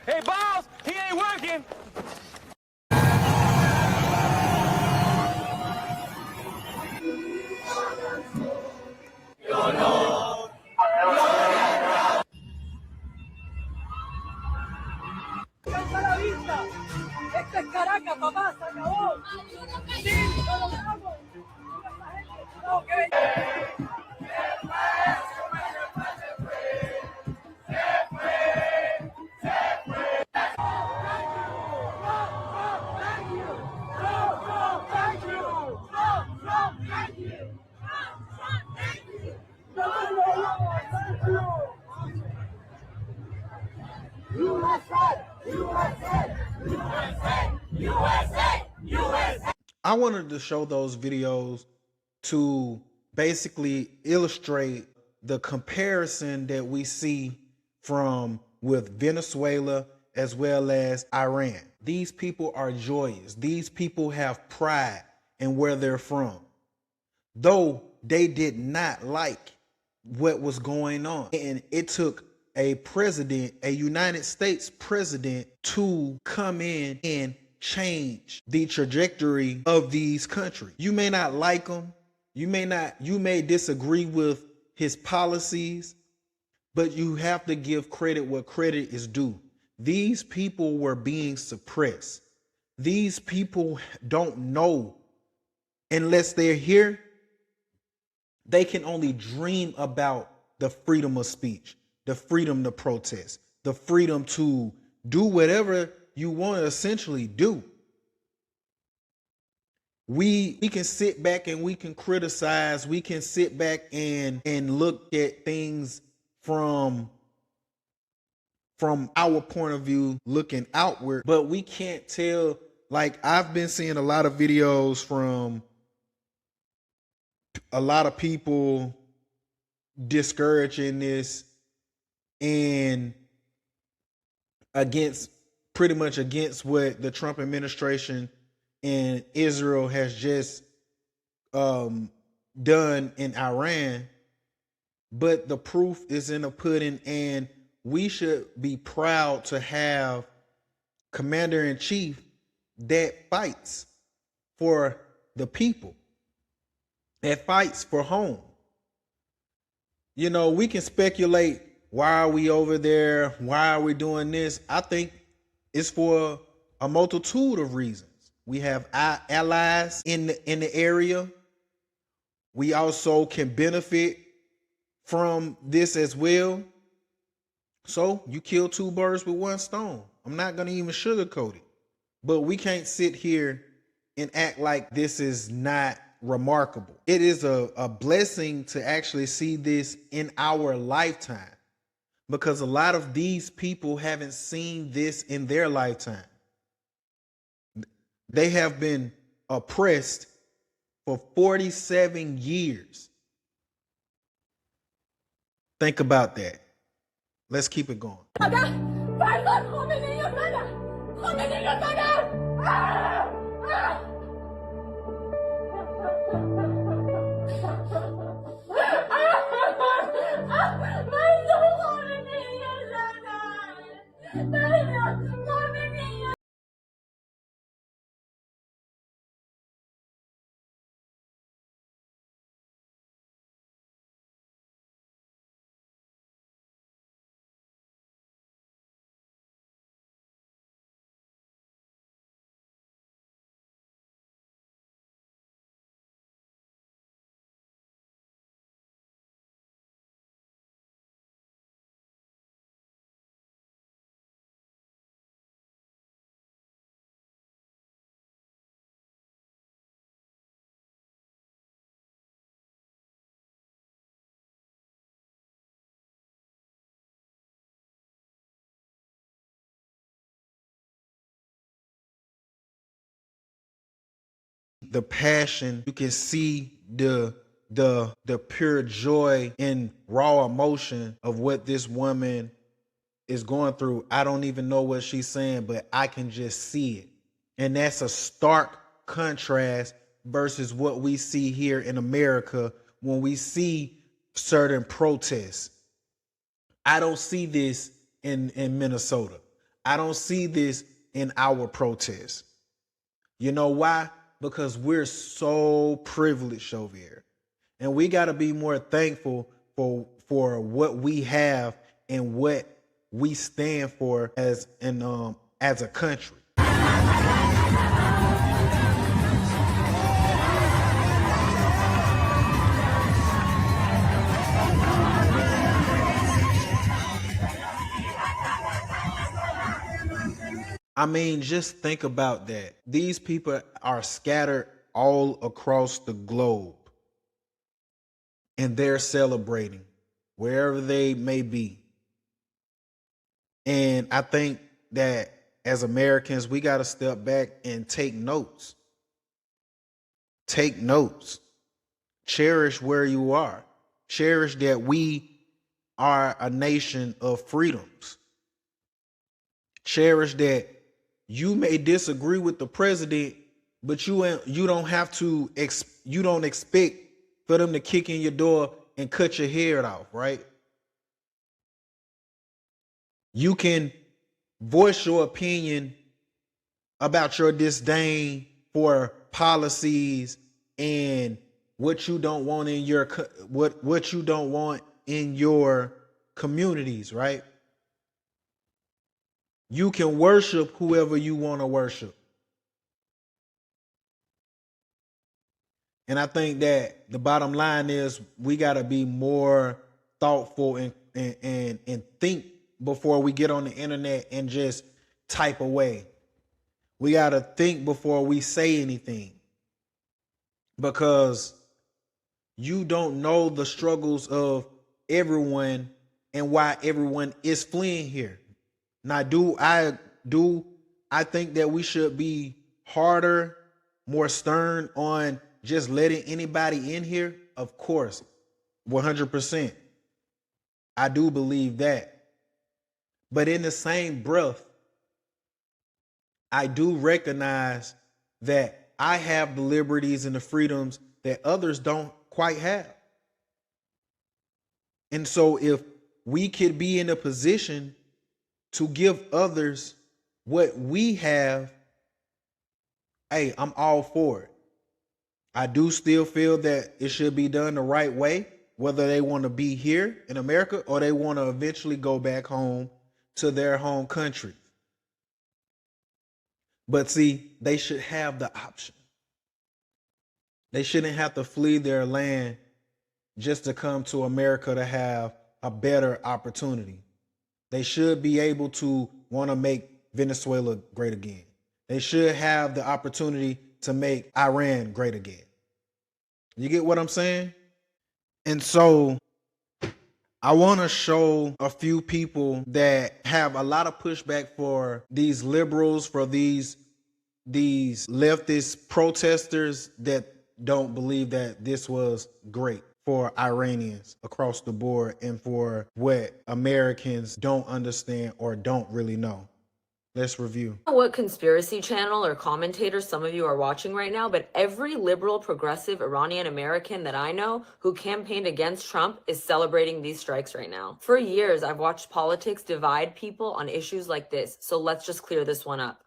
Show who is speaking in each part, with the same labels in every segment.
Speaker 1: Hey, boss, he ain't working.
Speaker 2: ¡Alcanza la vista! ¡Esto es Caracas, papá! ¡Se acabó! ¡Sí, lo logramos! ¡No, que
Speaker 3: I wanted to show those videos to basically illustrate the comparison that we see from with Venezuela as well as Iran. These people are joyous. These people have pride in where they're from, though they did not like what was going on. And it took a president, a United States president, to come in and change the trajectory of these countries. You may not like him. You may disagree with his policies, but you have to give credit where credit is due. These people were being suppressed. These people don't know unless they're here. They can only dream about the freedom of speech, the freedom to protest, the freedom to do whatever you want to essentially do. We can sit back and we can criticize. We can sit back and look at things from our point of view, looking outward, but we can't tell. Like, I've been seeing a lot of videos from a lot of people discouraging this and pretty much against what the Trump administration and Israel has just done in Iran. But the proof is in the pudding, and we should be proud to have commander-in-chief that fights for the people, that fights for home. You know, we can speculate, why are we over there? Why are we doing this? I think it's for a multitude of reasons. We have allies in the area. We also can benefit from this as well. So you kill two birds with one stone. I'm not going to even sugarcoat it. But we can't sit here and act like this is not remarkable. It is a blessing to actually see this in our lifetime, because a lot of these people haven't seen this in their lifetime. They have been oppressed for 47 years. Think about that. Let's keep it going. The passion, you can see the pure joy and raw emotion of what this woman is going through. I don't even know what she's saying, but I can just see it. And that's a stark contrast versus what we see here in America when we see certain protests. I don't see this in Minnesota. I don't see this in our protests. You know why? Because we're so privileged over here. And we got to be more thankful for what we have and what we stand for as a country. I mean, just think about that. These people are scattered all across the globe, and they're celebrating wherever they may be. And I think that as Americans, we got to step back and take notes. Take notes. Cherish where you are. Cherish that we are a nation of freedoms. Cherish that you may disagree with the president, but you don't have to. You don't expect for them to kick in your door and cut your head off, right? You can voice your opinion about your disdain for policies and what you don't want in your what you don't want in your communities, right? You can worship whoever you want to worship. And I think that the bottom line is we got to be more thoughtful and think before we get on the internet and just type away. We got to think before we say anything, because you don't know the struggles of everyone and why everyone is fleeing here. Now, I think that we should be harder, more stern on just letting anybody in here? Of course, 100%. I do believe that. But in the same breath, I do recognize that I have the liberties and the freedoms that others don't quite have. And so if we could be in a position to give others what we have, hey, I'm all for it. I do still feel that it should be done the right way, whether they want to be here in America or they want to eventually go back home to their home country. But see, they should have the option. They shouldn't have to flee their land just to come to America to have a better opportunity. They should be able to want to make Venezuela great again. They should have the opportunity to make Iran great again. You get what I'm saying? And so I want to show a few people that have a lot of pushback for these liberals, for these leftist protesters that don't believe that this was great for Iranians across the board and for what Americans don't understand or don't really know. Let's review.
Speaker 4: I don't know what conspiracy channel or commentator some of you are watching right now, but every liberal, progressive Iranian American that I know who campaigned against Trump is celebrating these strikes right now. For years, I've watched politics divide people on issues like this, so let's just clear this one up.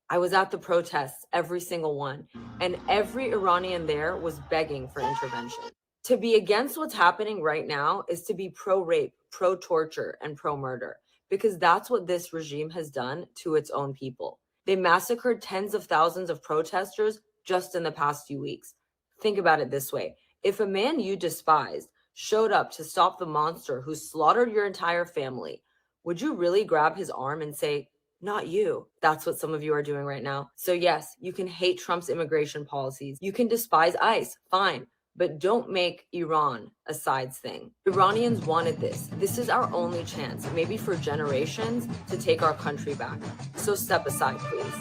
Speaker 4: I was at the protests, every single one, and every Iranian there was begging for intervention. To be against what's happening right now is to be pro-rape, pro-torture, and pro-murder, because that's what this regime has done to its own people. They massacred tens of thousands of protesters just in the past few weeks. Think about it this way. If a man you despised showed up to stop the monster who slaughtered your entire family, would you really grab his arm and say, "Not you"? That's what some of you are doing right now. So yes, you can hate Trump's immigration policies. You can despise ICE, fine. But don't make Iran a sides thing. Iranians wanted this. This is our only chance, maybe for generations, to take our country back. So step aside, please.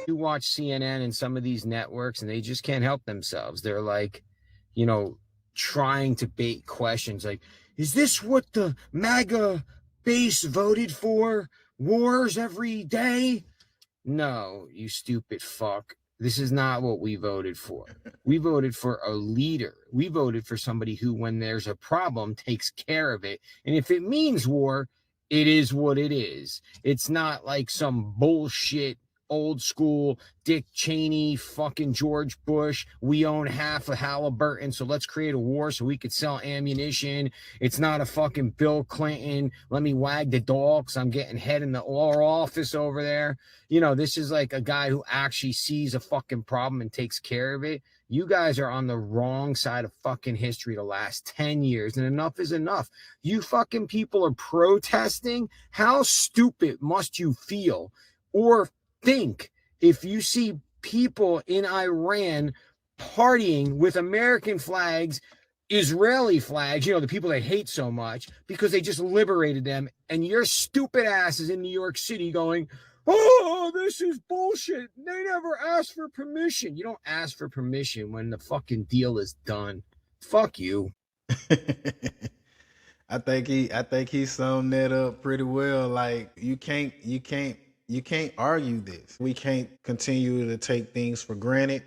Speaker 5: You watch CNN and some of these networks and they just can't help themselves. They're like, trying to bait questions like, is this what the MAGA base voted for? Wars every day? No, you stupid fuck. This is not what we voted for. We voted for a leader. We voted for somebody who, when there's a problem, takes care of it. And if it means war, it is what it is. It's not like some bullshit, old school Dick Cheney, fucking George Bush. We own half of Halliburton, so let's create a war so we could sell ammunition. It's not a fucking Bill Clinton. Let me wag the dog because I'm getting head in the office over there. You know, this is like a guy who actually sees a fucking problem and takes care of it. You guys are on the wrong side of fucking history the last 10 years, and enough is enough. You fucking people are protesting. How stupid must you feel or think if you see people in Iran partying with American flags, Israeli flags, you know, the people they hate so much because they just liberated them, and your stupid ass is in New York City going, oh, this is bullshit. They never asked for permission. You don't ask for permission when the fucking deal is done. Fuck you.
Speaker 3: I think he summed that up pretty well. Like, you can't argue this. We can't continue to take things for granted,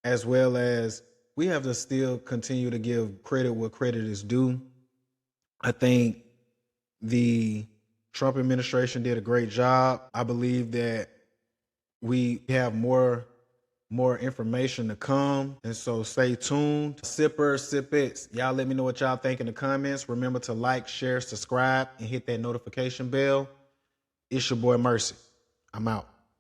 Speaker 3: as well as we have to still continue to give credit where credit is due. I think the Trump administration did a great job. I believe that we have more information to come, and so stay tuned. Sippers, sippets, y'all let me know what y'all think in the comments. Remember to like, share, subscribe, and hit that notification bell. It's your boy Mercy. I'm out.